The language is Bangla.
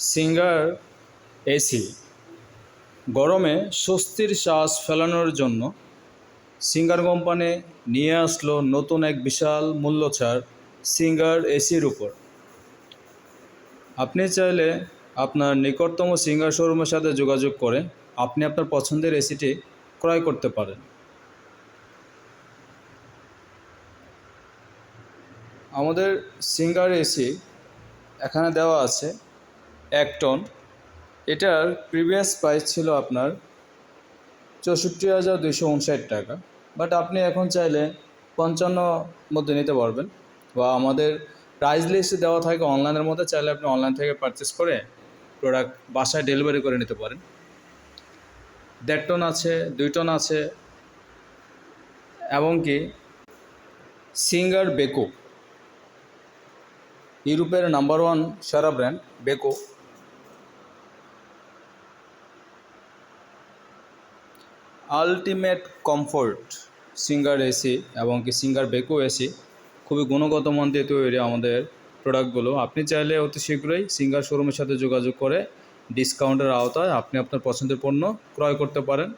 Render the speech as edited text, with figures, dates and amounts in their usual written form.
সিঙ্গার এসি গরমে স্বস্তির শ্বাস ফেলানোর জন্য সিঙ্গার কোম্পানি নিয়ে আসলো নতুন এক বিশাল মূল্য ছাড় সিঙ্গার এসির উপর। আপনি চাইলে আপনার নিকটতম সিঙ্গার শোরুমের সাথে যোগাযোগ করে আপনি আপনার পছন্দের এসিটি ক্রয় করতে পারেন। আমাদের সিঙ্গার এসি এখানে দেওয়া আছে 1 টন। এটার প্রিভিয়াস প্রাইস ছিল আপনার 64,259 টাকা, বাট আপনি এখন চাইলে 55 মধ্যে নিতে পারবেন, বা আমাদের প্রাইস লিস্ট দেওয়া থাকে অনলাইনের মধ্যে, চাইলে আপনি অনলাইন থেকে পারচেস করে প্রোডাক্ট বাসায় ডেলিভারি করে নিতে পারেন। 1.5 টন আছে, 2 টন আছে, এমনকি সিঙ্গার বেকো, ইউরোপের নাম্বার 1 সেরা brand Beko, ultimate comfort singer AC এবং কি সিঙ্গার বেকো এসি খুবই গুণগত মান দিয়ে তৈরি আমাদের প্রোডাক্টগুলো। আপনি চাইলে অতি শীঘ্রই সিঙ্গার শোরুমের সাথে যোগাযোগ করে ডিসকাউন্টের আওতায় আপনি আপনার পছন্দের পণ্য ক্রয় করতে পারেন।